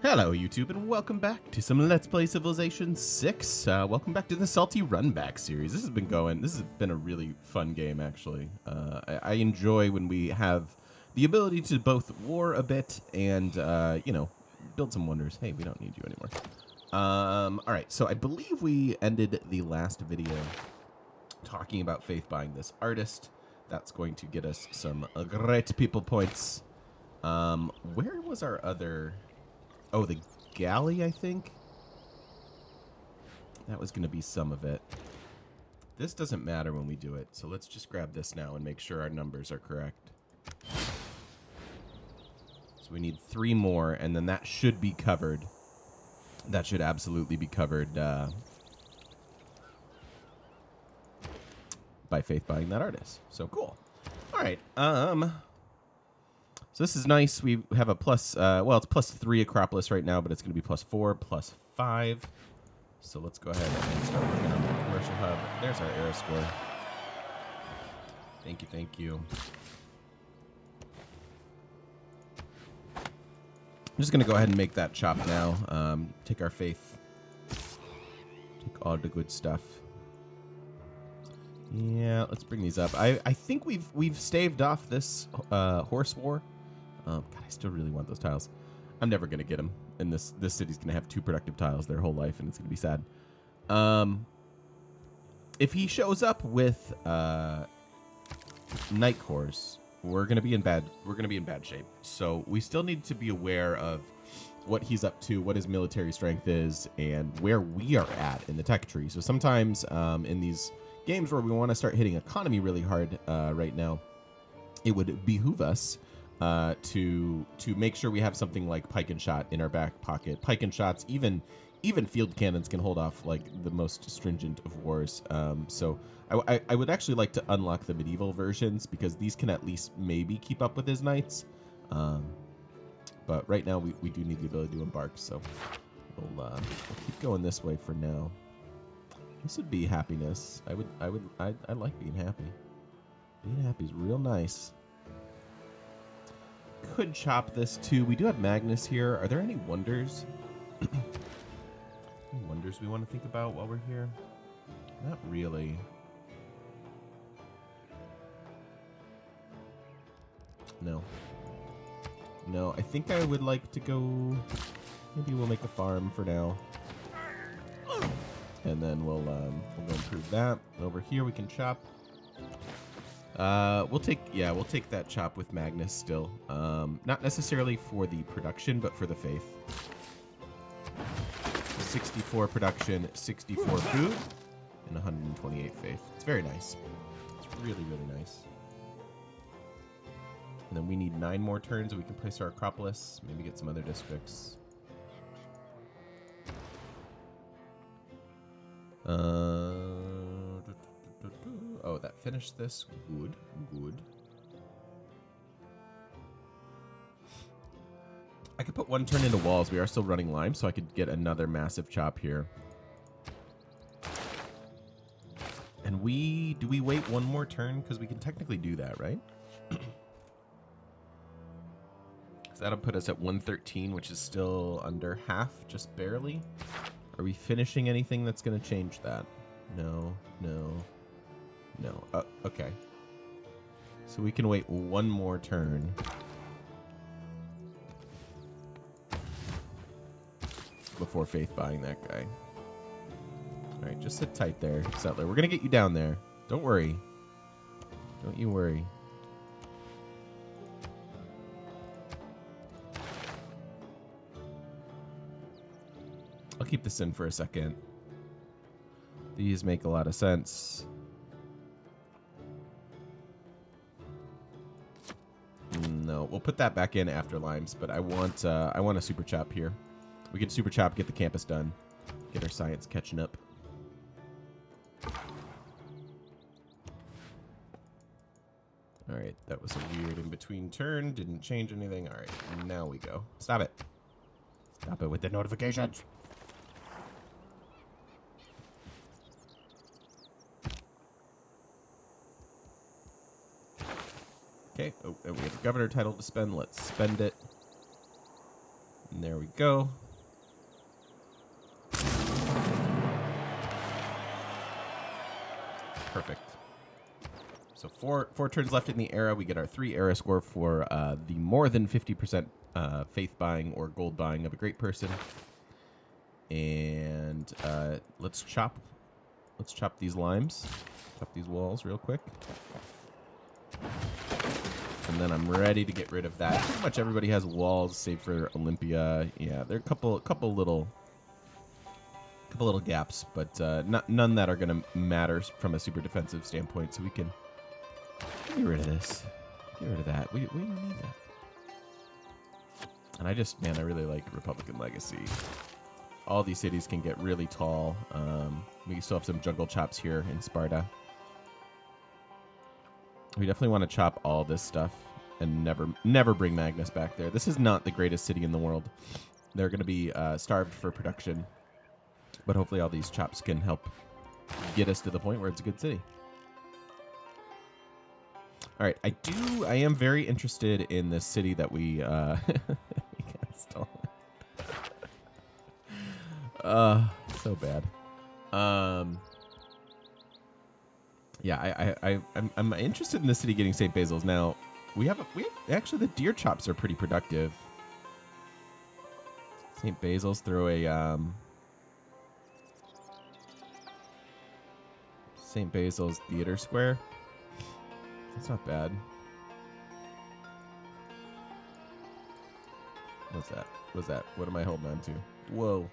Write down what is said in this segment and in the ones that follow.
Hello YouTube and welcome back to some Let's Play Civilization 6. Welcome back to the Salty Runback Series. This has been a really fun game actually. I enjoy when we have the ability to both war a bit and, build some wonders. Hey, we don't need you anymore. Alright, so I believe we ended the last video talking about faith buying this artist. That's going to get us some great people points. Where was our other... Oh, the galley, I think? That was going to be some of it. This doesn't matter when we do it, so let's just grab this now and make sure our numbers are correct. So we need 3 more, and then that should be covered. That should absolutely be covered by faith buying that artist. So cool. All right. So this is nice. We have a plus, well, it's plus 3 Acropolis right now, but it's going to be plus 4, plus 5. So let's go ahead and start working on the commercial hub. There's our arrow score. Thank you, thank you. I'm just going to go ahead and make that chop now. Take our faith. Take all the good stuff. Yeah, let's bring these up. I think we've staved off this horse war. God, I still really want those tiles. I'm never going to get them. And this city's going to have 2 productive tiles their whole life, and it's going to be sad. If he shows up with Night Cores, we're going to be in bad shape. So we still need to be aware of what he's up to, what his military strength is, and where we are at in the tech tree. So sometimes in these games where we want to start hitting economy really hard right now, it would behoove us to make sure we have something like pike and shot in our back pocket. Pike and shots, even field cannons can hold off like the most stringent of wars. So I would actually like to unlock the medieval versions because these can at least maybe keep up with his knights. But right now we do need the ability to embark. So we'll keep going this way for now. This would be happiness. I like being happy. Being happy is real nice. Could chop this too. We do have Magnus here. Are there any wonders? Any wonders we want to think about while we're here? Not really. No. No, I think I would like to go... Maybe we'll make a farm for now. And then we'll go improve that. Over here we can chop. We'll take that chop with Magnus still. Not necessarily for the production, but for the faith. 64 production, 64 food, and 128 faith. It's very nice. It's really, really nice. And then we need 9 more turns so we can place our Acropolis, maybe get some other districts. Oh, that finished this. Good, good. I could put 1 turn into walls. We are still running lime, so I could get another massive chop here. And do we wait 1 more turn? Because we can technically do that, right? So that'll put us at 113, which is still under half, just barely. Are we finishing anything that's going to change that? No, no. No. Okay. So we can wait 1 more turn. Before faith buying that guy. Alright, just sit tight there, settler. We're going to get you down there. Don't worry. Don't you worry. I'll keep this in for a second. These make a lot of sense. No, we'll put that back in after limes, but I want a super chop here. We can super chop, get the campus done, get our science catching up. All right, that was a weird in-between turn. Didn't change anything. All right, now we go. Stop it. Stop it with the notifications. Okay, oh, and we have a governor title to spend. Let's spend it. And there we go. Perfect. So four turns left in the era. We get our 3 era score for the more than 50% faith buying or gold buying of a great person. And let's chop these limes. Chop these walls real quick. And then I'm ready to get rid of that. Pretty much everybody has walls, save for Olympia. Yeah, there are a couple little gaps, but none that are going to matter from a super defensive standpoint. So we can get rid of this. Get rid of that. We don't need that. And I really like Republican Legacy. All these cities can get really tall. We still have some jungle chops here in Sparta. We definitely want to chop all this stuff and never bring Magnus back there. This is not the greatest city in the world. They're going to be starved for production. But hopefully all these chops can help get us to the point where it's a good city. All right, I am very interested in this city that we got stolen. So bad. Yeah, I'm interested in the city getting St. Basil's. Now, we actually the deer chops are pretty productive. St. Basil's throw a St. Basil's Theater Square. That's not bad. What's that? What's that? What am I holding on to? Whoa.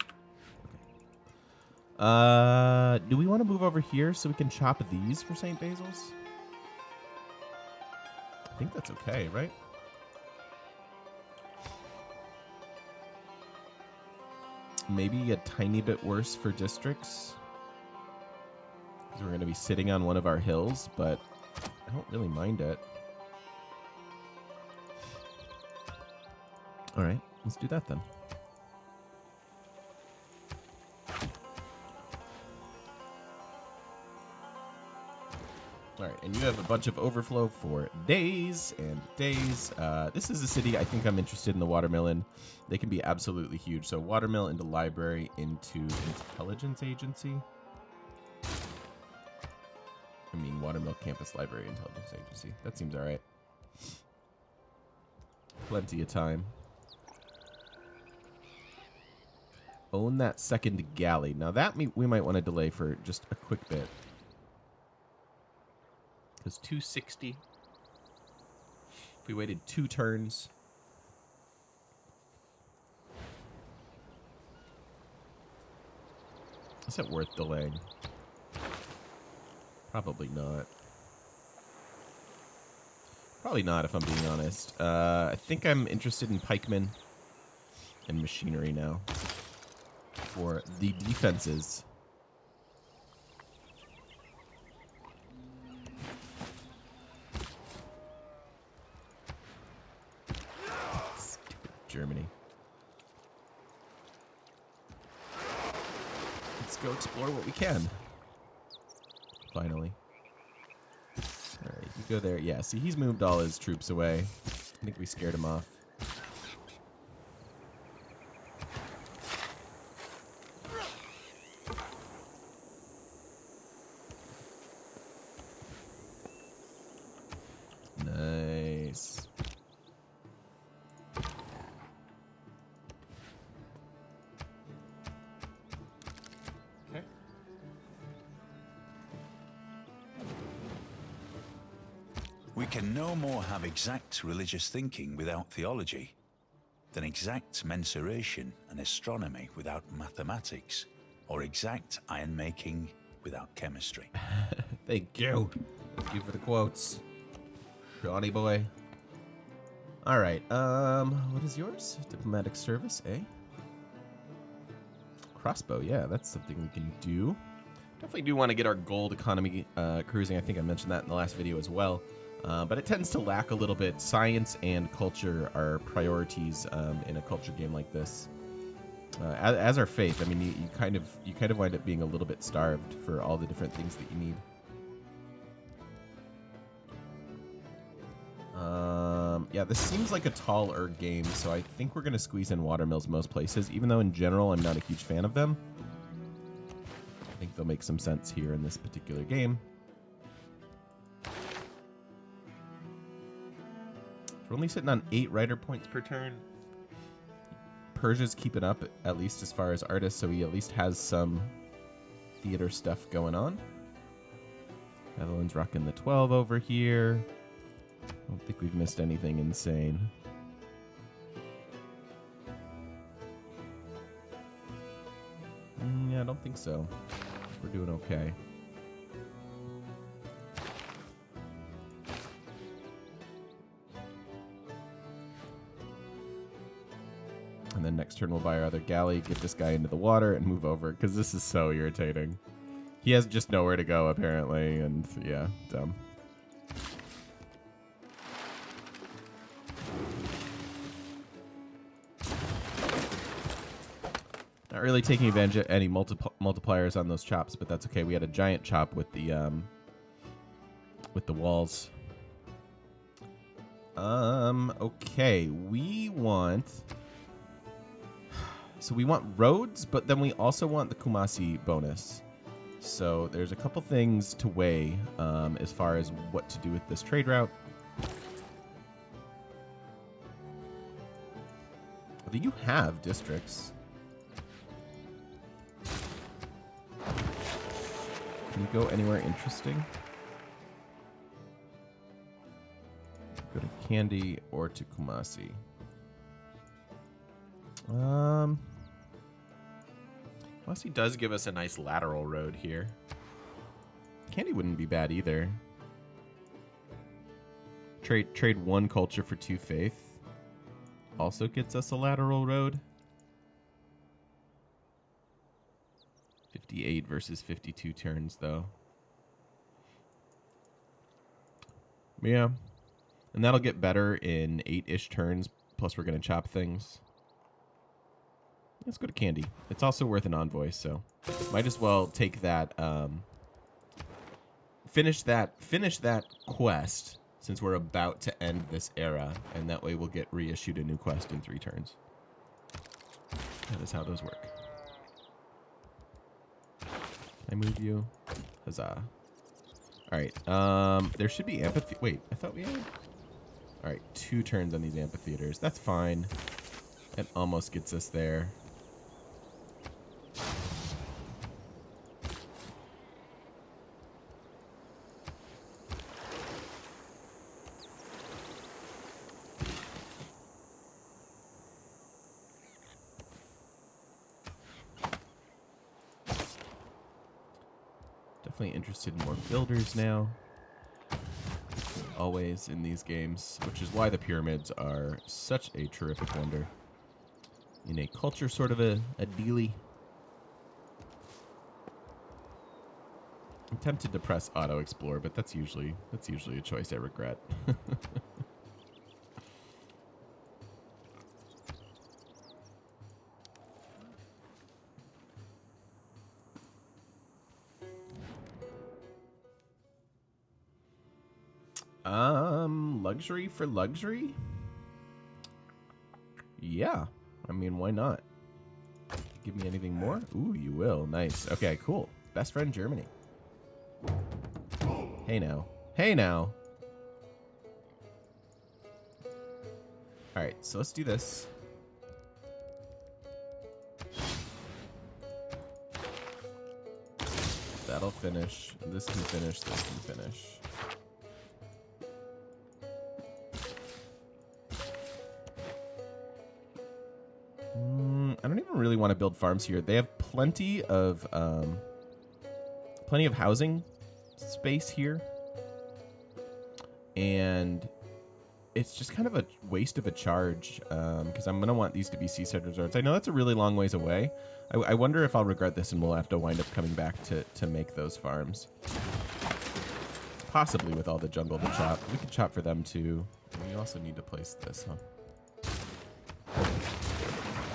Okay. Do we want to move over here so we can chop these for St. Basil's? I think that's okay, right? Maybe a tiny bit worse for districts. Because we're going to be sitting on one of our hills, but I don't really mind it. All right, let's do that then. All right, and you have a bunch of overflow for days and days. This is a city I think I'm interested in the watermill. They can be absolutely huge. So watermill into library into intelligence agency. I mean, watermill campus library intelligence agency. That seems all right. Plenty of time. Own that second galley. Now that we might want to delay for just a quick bit. Because 260. If we waited 2 turns. Is it worth delaying? Probably not. Probably not, if I'm being honest. I think I'm interested in pikemen and machinery now for the defenses. Stupid Germany. Let's go explore what we can. Finally. Alright, you go there. Yeah, see, he's moved all his troops away. I think we scared him off. Nice. Okay. We can no more have exact religious thinking without theology than exact mensuration and astronomy without mathematics, or exact iron-making without chemistry. Thank you. Thank you for the quotes. Johnny boy. All right. What is yours? Diplomatic service, eh? Crossbow. Yeah, that's something we can do. Definitely do want to get our gold economy cruising. I think I mentioned that in the last video as well. But it tends to lack a little bit. Science and culture are priorities in a culture game like this. As are faith. I mean, you kind of wind up being a little bit starved for all the different things that you need. Yeah, this seems like a taller game, so I think we're going to squeeze in watermills most places, even though in general I'm not a huge fan of them. I think they'll make some sense here in this particular game. We're only sitting on 8 writer points per turn. Persia's keeping up, at least as far as artists, so he at least has some theater stuff going on. Netherlands rocking the 12 over here. I don't think we've missed anything insane. Yeah, I don't think so. We're doing okay. And then next turn we'll buy our other galley, get this guy into the water, and move over, because this is so irritating. He has just nowhere to go, apparently, and yeah, dumb. Not really taking advantage of any multipliers on those chops, but that's okay. We had a giant chop with the walls. Okay, we want... So we want roads, but then we also want the Kumasi bonus. So there's a couple things to weigh as far as what to do with this trade route. Do you have districts? Can you go anywhere interesting? Go to Kandy or to Kumasi. Kumasi does give us a nice lateral road here. Kandy wouldn't be bad either. Trade 1 culture for 2 faith. Also gets us a lateral road. 58 versus 52 turns, though. Yeah. And that'll get better in 8-ish turns. Plus, we're going to chop things. Let's go to Kandy. It's also worth an envoy, so might as well take that. Finish that quest since we're about to end this era, and that way we'll get reissued a new quest in 3 turns. That is how those work. Can I move you? Huzzah. Alright, there should be amphitheater. Wait, I thought we had... Alright, 2 turns on these amphitheaters. That's fine. It almost gets us there. Definitely interested in more builders now. Always in these games, which is why the pyramids are such a terrific wonder. In a culture sort of a dealy. I'm tempted to press auto explore, but that's usually a choice I regret. Luxury for luxury? Yeah. I mean, why not? Give me anything more? Ooh, you will. Nice. Okay, cool. Best friend Germany. Hey now. Hey now. Alright, so let's do this. That'll finish. This can finish. This can finish. I don't even really want to build farms here. They have plenty of housing space here, and it's just kind of a waste of a charge because I'm gonna want these to be seaside resorts. I know that's a really long ways away. I wonder if I'll regret this and we'll have to wind up coming back to make those farms. Possibly with all the jungle to chop. We could chop for them too. We also need to place this, huh?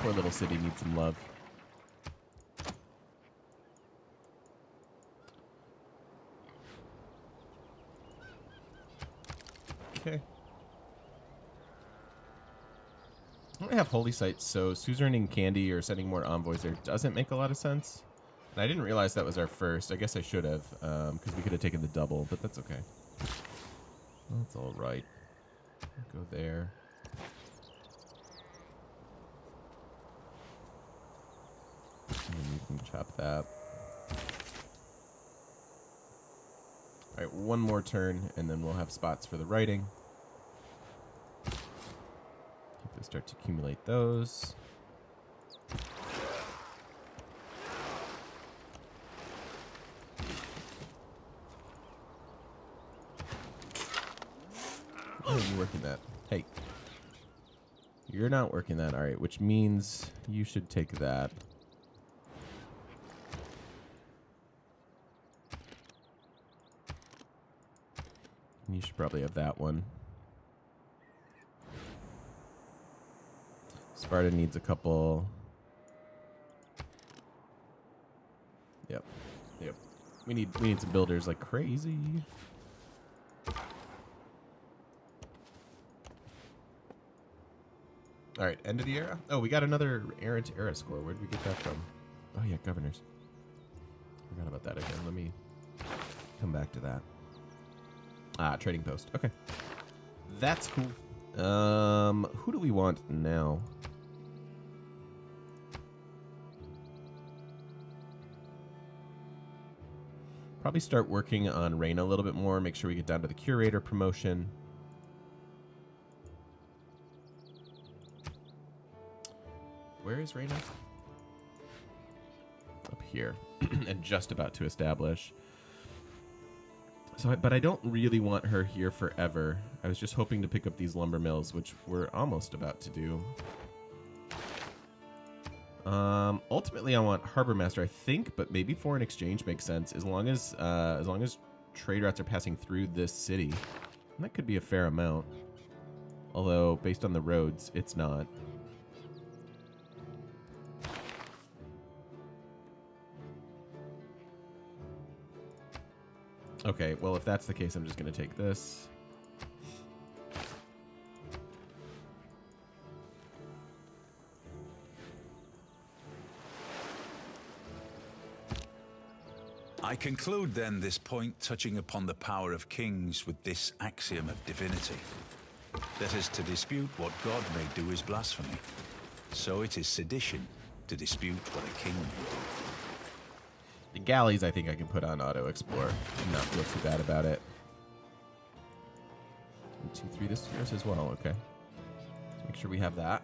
Poor little city needs some love. Okay. don't have holy sites, so suzerain candy or sending more envoys there doesn't make a lot of sense. And I didn't realize that was our first. I guess I should have, because we could have taken the double, but that's okay. That's all right. Go there. And you can chop that. All right, one more turn, and then we'll have spots for the writing. If we start to accumulate those. Why are you working that? Hey. You're not working that. All right, which means you should take that. You should probably have that one. Sparta needs a couple. Yep. Yep. We need some builders like crazy. All right, end of the era. Oh, we got another errant era score. Where did we get that from? Oh yeah, governors. Forgot about that again. Let me come back to that. Ah, trading post. Okay. That's cool. Who do we want now? Probably start working on Reina a little bit more. Make sure we get down to the curator promotion. Where is Reina? Up here. And just about to establish. So, but I don't really want her here forever. I was just hoping to pick up these lumber mills, which we're almost about to do. Ultimately, I want harbor master, I think, but maybe foreign exchange makes sense as long as trade routes are passing through this city. And that could be a fair amount, although based on the roads, it's not. Okay, well, if that's the case, I'm just going to take this. I conclude then this point touching upon the power of kings with this axiom of divinity. That is, to dispute what God may do is blasphemy. So it is sedition to dispute what a king may do. The galleys, I think I can put on auto explore and not feel too bad about it. 1, 2, 3, this is yours as well. Okay. Let's make sure we have that.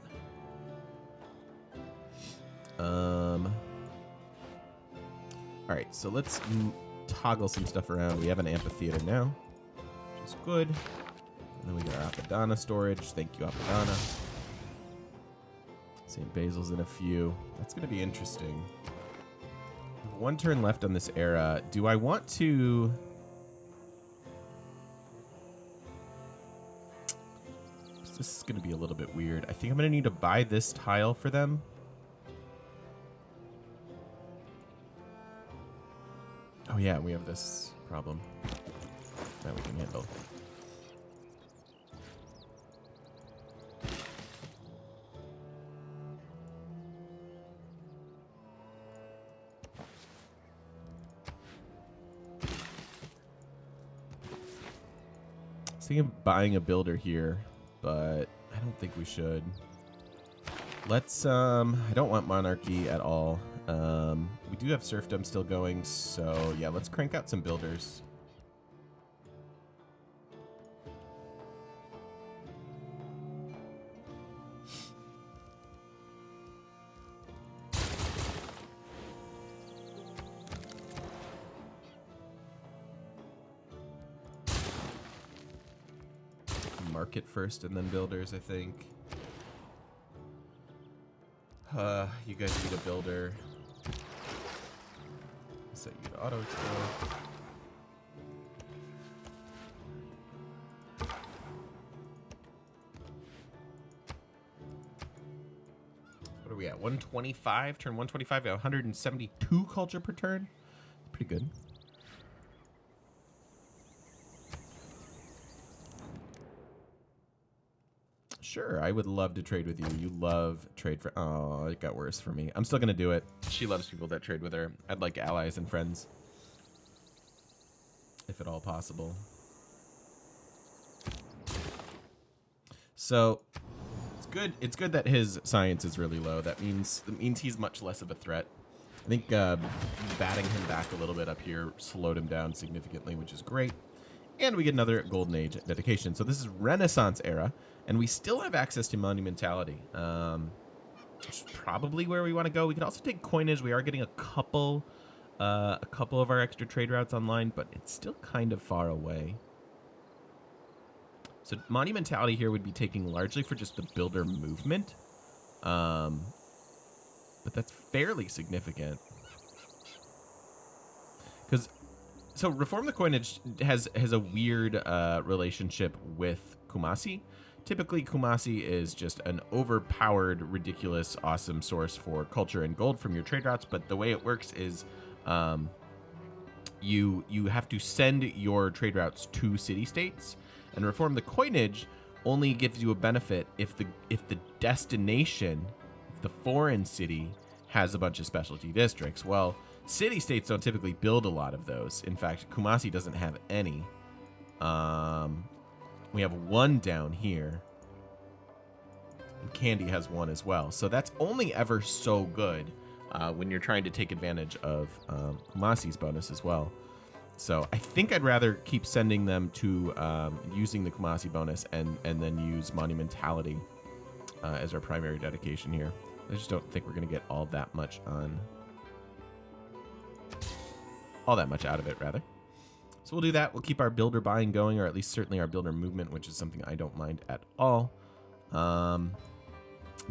All right, so let's toggle some stuff around. We have an amphitheater now, which is good. And then we got our Apadana storage. Thank you, Apadana. St. Basil's in a few. That's going to be interesting. One turn left on this era. Do I want to... This is going to be a little bit weird. I think I'm going to need to buy this tile for them. Oh yeah, we have this problem that we can handle. Thinking of buying a builder here, but I don't think we should. Let's I don't want monarchy at all. We do have serfdom still going, so yeah, let's crank out some builders. Market first and then builders, I think. You guys need a builder. Set you to auto explore. What are we at? 125? Turn 125 at 172 culture per turn? Pretty good. Sure, I would love to trade with you. You love trade for... Oh, it got worse for me. I'm still going to do it. She loves people that trade with her. I'd like allies and friends. If at all possible. So, it's good that his science is really low. That means he's much less of a threat. I think batting him back a little bit up here slowed him down significantly, which is great. And we get another Golden Age dedication. So this is Renaissance era, and we still have access to monumentality, which is probably where we want to go. We could also take coinage. We are getting a couple of our extra trade routes online, but it's still kind of far away. So monumentality here would be taking largely for just the builder movement, but that's fairly significant. So Reform the Coinage has a weird relationship with Kumasi. Typically, Kumasi is just an overpowered, ridiculous, awesome source for culture and gold from your trade routes, but the way it works is you have to send your trade routes to city-states, and Reform the Coinage only gives you a benefit if the destination, the foreign city, has a bunch of specialty districts. Well, city-states don't typically build a lot of those. In fact, Kumasi doesn't have any. We have one down here. And Candy has one as well. So that's only ever so good when you're trying to take advantage of Kumasi's bonus as well. So I think I'd rather keep sending them to using the Kumasi bonus and then use Monumentality as our primary dedication here. I just don't think we're going to get all that much out of it, rather. So we'll do that. We'll keep our builder buying going, or at least certainly our builder movement, which is something I don't mind at all.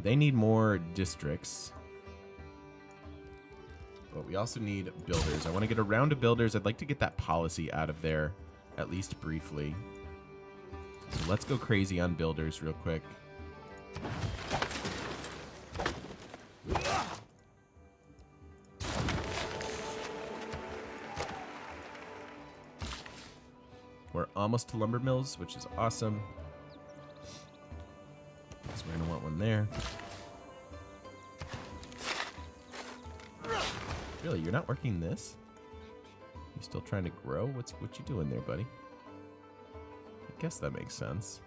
They need more districts. But we also need builders. I want to get a round of builders. I'd like to get that policy out of there, at least briefly. So let's go crazy on builders real quick. We're almost to lumber mills, which is awesome. So we're gonna want one there. Really, you're not working this? You still trying to grow? What you doing there, buddy? I guess that makes sense.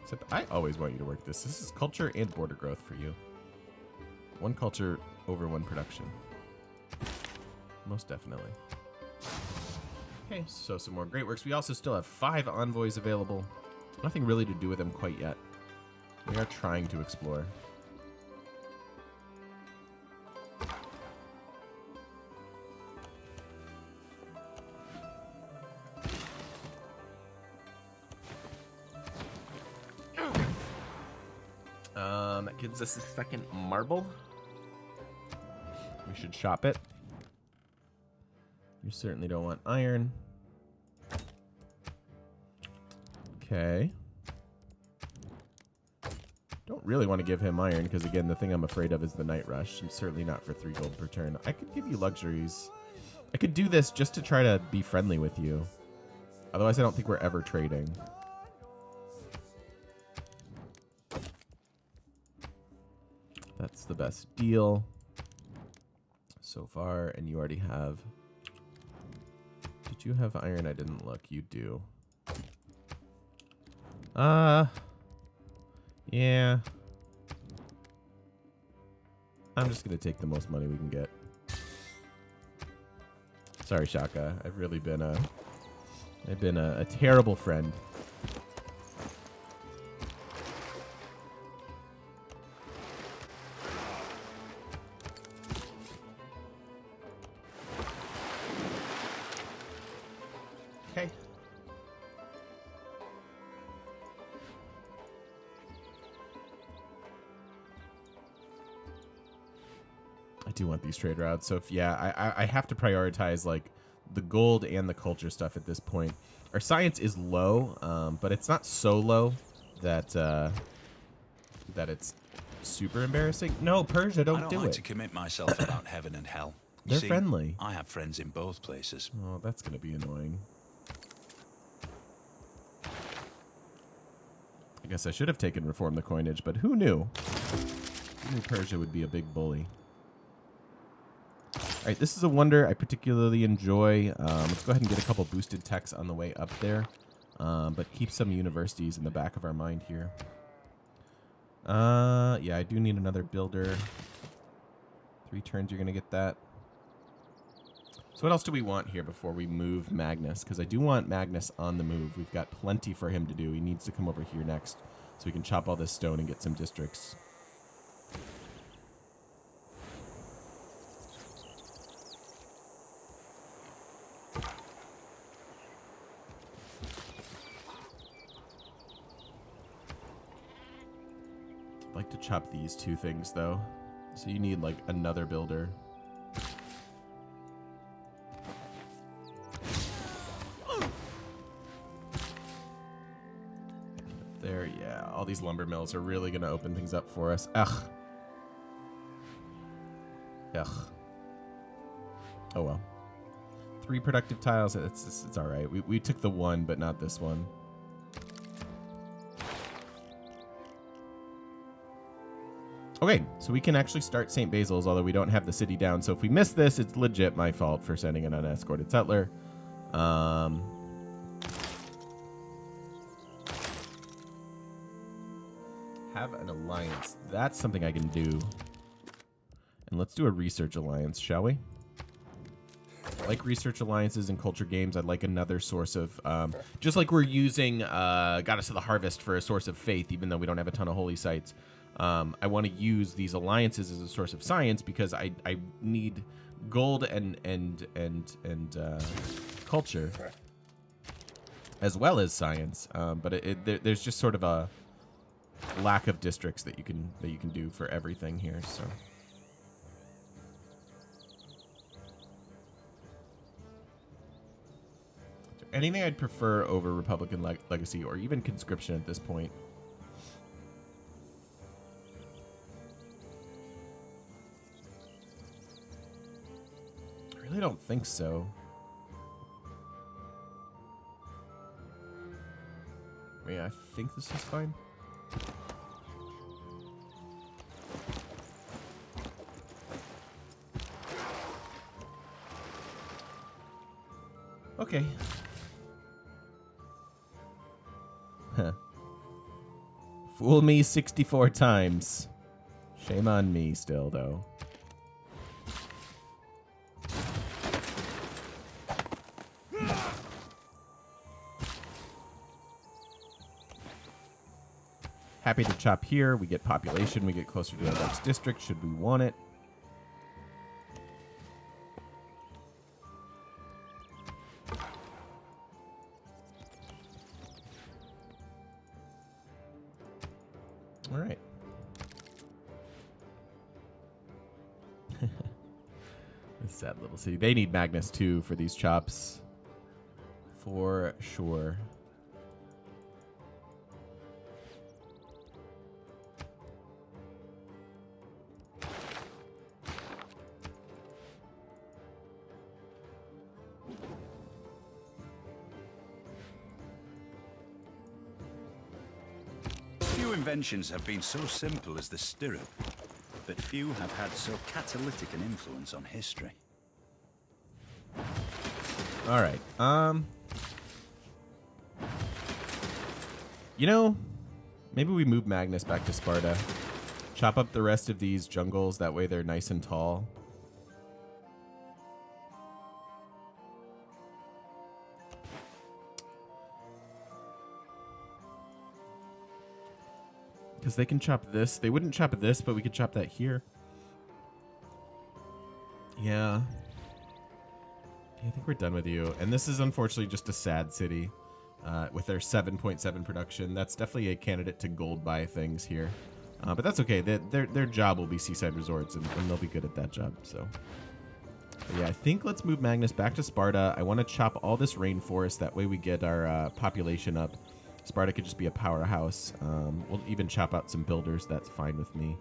Except I always want you to work this. This is culture and border growth for you. One culture over one production. Most definitely. Okay, so some more great works. We also still have 5 envoys available. Nothing really to do with them quite yet. We are trying to explore. That gives us a second marble. We should shop it. You certainly don't want iron. Okay. Don't really want to give him iron, because again, the thing I'm afraid of is the night rush, and certainly not for 3 gold per turn. I could give you luxuries. I could do this just to try to be friendly with you. Otherwise, I don't think we're ever trading. That's the best deal so far, and you already have... Did you have iron? I didn't look. You do. Yeah. I'm just gonna take the most money we can get. Sorry, Shaka. I've really been a terrible friend. Okay. I do want these trade routes. So if, yeah, I have to prioritize like the gold and the culture stuff at this point. Our science is low, but it's not so low that that it's super embarrassing. No, Persia, don't do it. I don't like to commit myself about heaven and hell. They're friendly. I have friends in both places. Oh, that's gonna be annoying. I guess I should have taken Reform the Coinage, but who knew? Who knew Persia would be a big bully? All right, this is a wonder I particularly enjoy. Let's go ahead and get a couple boosted techs on the way up there, but keep some universities in the back of our mind here. Yeah, I do need another builder. 3 turns, you're going to get that. So what else do we want here before we move Magnus? Because I do want Magnus on the move. We've got plenty for him to do. He needs to come over here next so we can chop all this stone and get some districts. I'd like to chop these 2 things, though. So you need, like, another builder. There, yeah. All these lumber mills are really going to open things up for us. Ugh. Ugh. Oh, well. 3 productive tiles. It's all right. We took the 1, but not this one. Okay, so we can actually start St. Basil's, although we don't have the city down. So if we miss this, it's legit my fault for sending an unescorted settler. Have an alliance. That's something I can do. And let's do a research alliance, shall we? I like research alliances in culture games. I'd like another source of... just like we're using Goddess of the Harvest for a source of faith, even though we don't have a ton of holy sites. I want to use these alliances as a source of science because I need gold and culture as well as science. But there's just sort of a lack of districts that you can do for everything here. So anything I'd prefer over Republican Legacy or even conscription at this point. I really don't think so. I mean, I think this is fine. Okay. Fool me 64 times. Shame on me still, though. Happy to chop here. We get population. We get closer to our next district should we want it. All right. This sad little city. They need Magnus too for these chops. For sure. Few inventions have been so simple as the stirrup, but few have had so catalytic an influence on history. All right. You know, maybe we move Magnus back to Sparta. Chop up the rest of these jungles. That way they're nice and tall. Because they can chop this. They wouldn't chop this, but we could chop that here. Yeah. I think we're done with you. And this is unfortunately just a sad city with their 7.7 production. That's definitely a candidate to gold buy things here. But that's okay. Their job will be seaside resorts, and they'll be good at that job. So, but yeah, I think let's move Magnus back to Sparta. I want to chop all this rainforest. That way we get our population up. Sparta could just be a powerhouse. We'll even chop out some builders. That's fine with me.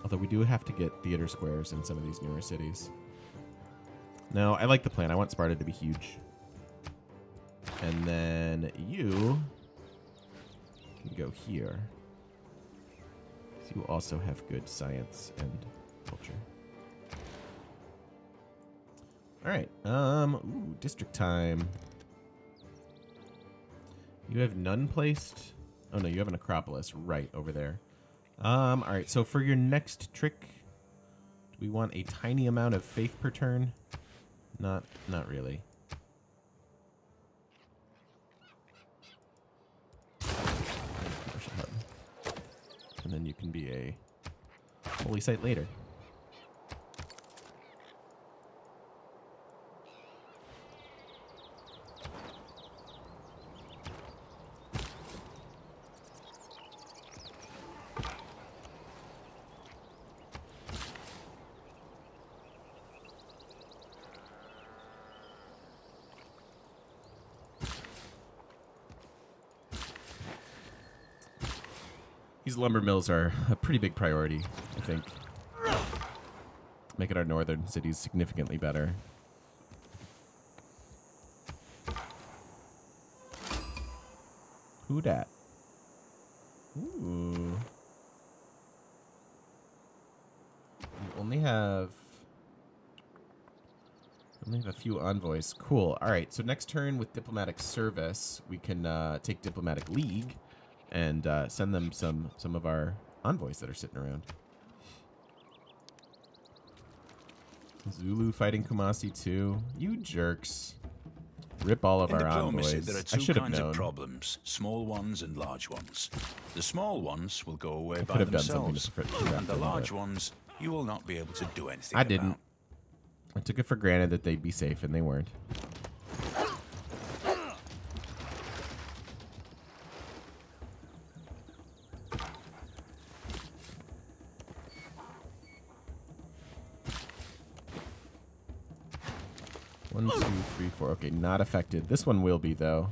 Although we do have to get theater squares in some of these newer cities. No, I like the plan. I want Sparta to be huge. And then you can go here. So you also have good science and culture. All right. Ooh, district time. You have none placed. Oh no, you have an Acropolis right over there. All right. So for your next trick, do we want a tiny amount of faith per turn? Not really. And then you can be a holy site later. These lumber mills are a pretty big priority, I think. Making our northern cities significantly better. Who dat? Ooh. We only have a few envoys. Cool. All right. So next turn with diplomatic service, we can take diplomatic league and send them some of our envoys that are sitting around. Zulu fighting Kumasi too. You jerks. Rip all of our envoys. There are I two should have kinds known. of problems, small ones and large ones. The small ones will go away I by could have done something themselves, to prevent and the them, large but ones you will not be able to do anything I about. didn't. I took it for granted that they'd be safe, and they weren't. One, two, three, four. Okay, not affected. This one will be, though.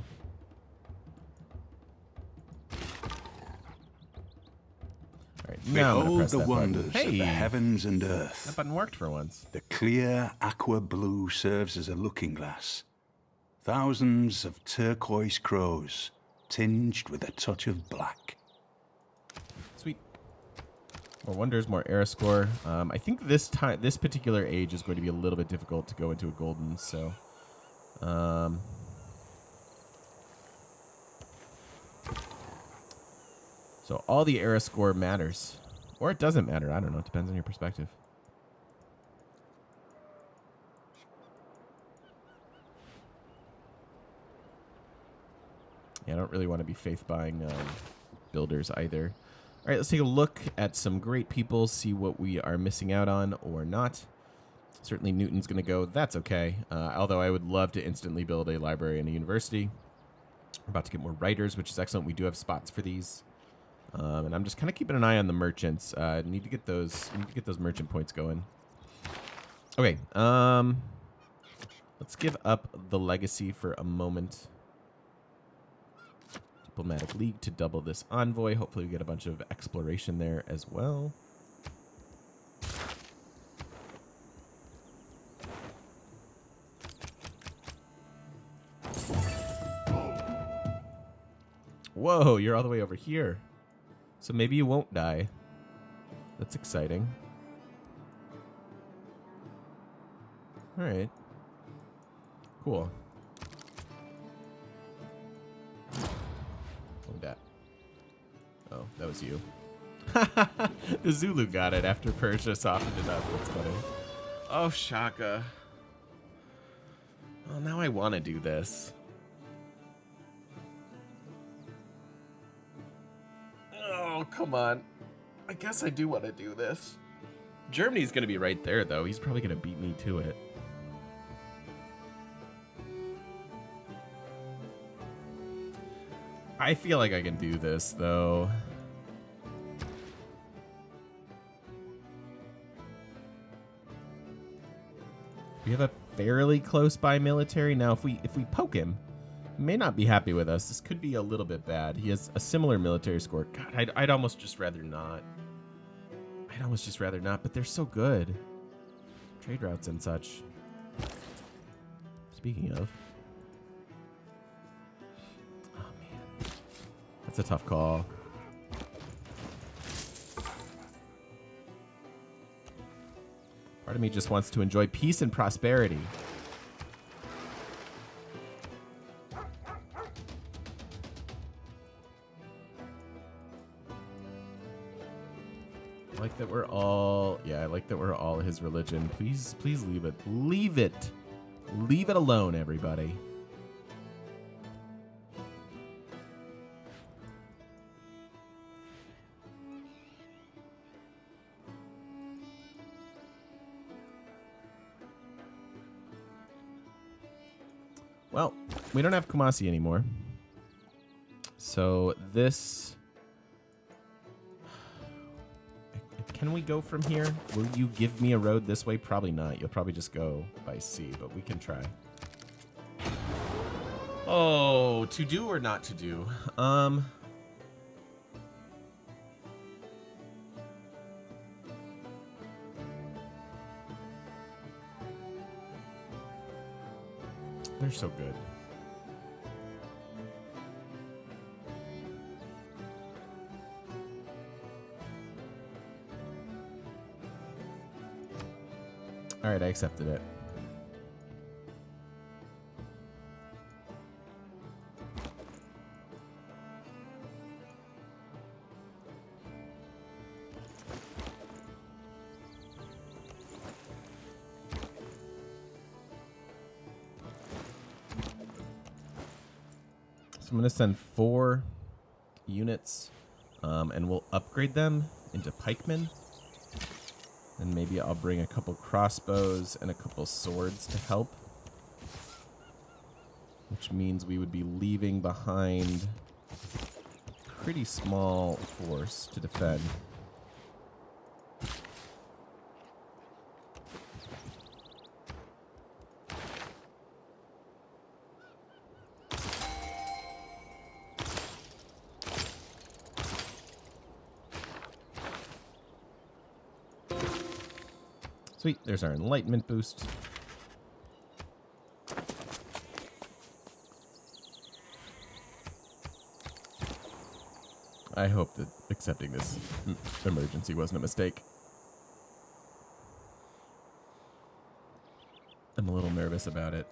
All right, now I'm gonna Behold press the that button. wonders Hey, of the heavens and that earth. button worked for once. The clear aqua blue serves as a looking glass. Thousands of turquoise crows, tinged with a touch of black. Sweet. More wonders, more era score. I think this particular age is going to be a little bit difficult to go into a golden. So, so all the era score matters, or it doesn't matter. I don't know. It depends on your perspective. Yeah, I don't really want to be faith buying builders either. All right, let's take a look at some great people, see what we are missing out on or not. Certainly Newton's going to go. That's okay. Although I would love to instantly build a library and a university. We're about to get more writers, which is excellent. We do have spots for these. And I'm just kind of keeping an eye on the merchants. Need to get those merchant points going. Okay. Let's give up the legacy for a moment. Diplomatic League to double this envoy. Hopefully we get a bunch of exploration there as well. Whoa, you're all the way over here. So maybe you won't die. That's exciting. All right. Cool. That. Oh, that was you. The Zulu got it after Persia softened it up. That's funny. Oh, Shaka. Well, now I want to do this. Oh, come on. I guess I do want to do this. Germany's going to be right there, though. He's probably going to beat me to it. I feel like I can do this, though. We have a fairly close by military. Now, if we poke him, he may not be happy with us. This could be a little bit bad. He has a similar military score. God, I'd almost just rather not. But they're so good. Trade routes and such. Speaking of. It's a tough call. Part of me just wants to enjoy peace and prosperity. I like that we're all, yeah, I like that we're all his religion. Please, please leave it. Leave it. Leave it alone, everybody. Well, we don't have Kumasi anymore. So this... Can we go from here? Will you give me a road this way? Probably not. You'll probably just go by sea, but we can try. Oh, to do or not to do? They're so good. All right, I accepted it. So I'm going to send 4 units, and we'll upgrade them into pikemen. And maybe I'll bring a couple crossbows and a couple swords to help. Which means we would be leaving behind a pretty small force to defend. Sweet, there's our enlightenment boost. I hope that accepting this emergency wasn't a mistake. I'm a little nervous about it.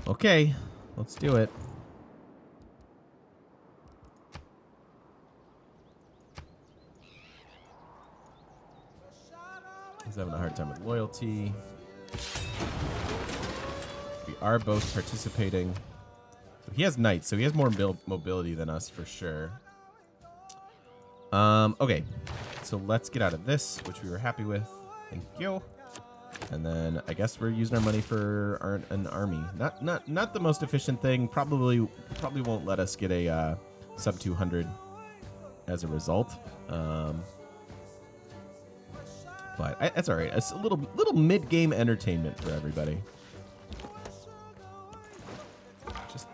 Okay, let's do it. He's having a hard time with loyalty. We are both participating. So he has knights, so he has more mobility than us for sure. Okay, so let's get out of this, which we were happy with. Thank you. And then I guess we're using our money for an army. Not the most efficient thing. Probably won't let us get a sub 200 as a result. But that's all right. It's a little mid-game entertainment for everybody.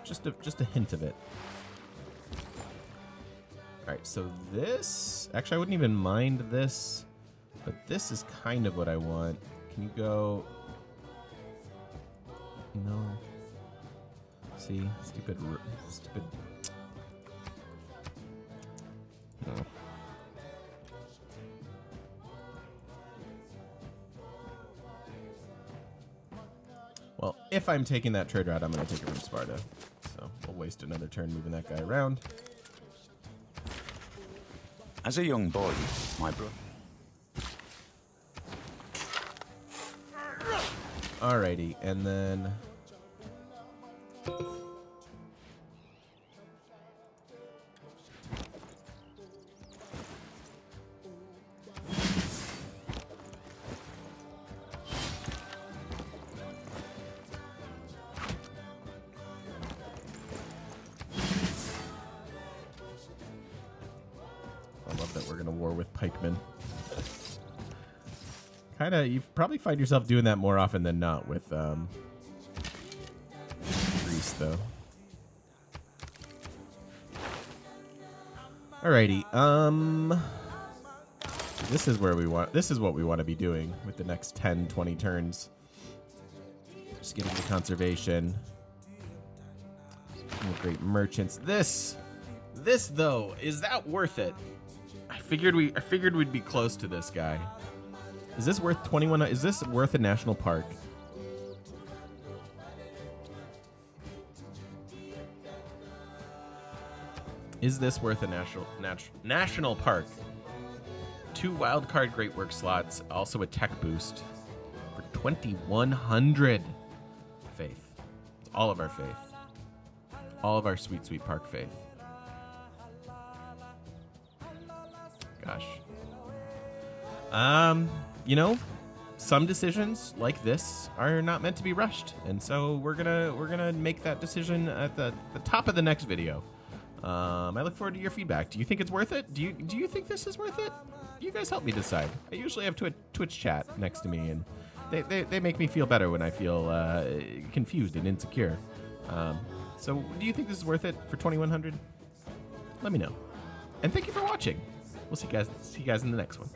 Just a hint of it. All right, so this... Actually, I wouldn't even mind this, but this is kind of what I want. Can you go... No. See? Stupid... No. Well, if I'm taking that trade route, I'm going to take it from Sparta. So we'll waste another turn moving that guy around. As a young boy, my brother... Alrighty, and then... Pikemen. Kinda, you probably find yourself doing that more often than not with Greece, though. Alrighty, This is where we want. This is what we want to be doing with the next 10, 20 turns. Just getting the conservation. Great merchants. This though, is that worth it? I figured we'd be close to this guy. Is this worth 21? Is this worth a national park? Is this worth a national park? 2 wildcard great work slots, also a tech boost for 2,100 faith. All of our faith. All of our sweet, sweet park faith. Gosh. You know, some decisions like this are not meant to be rushed, and so we're gonna make that decision at the top of the next video. I look forward to your feedback. Do you think it's worth it? Do you think this is worth it? You guys help me decide. I usually have Twitch chat next to me, and they make me feel better when I feel confused and insecure. So do you think this is worth it for 2,100? Let me know. And thank you for watching. We'll see you guys in the next one.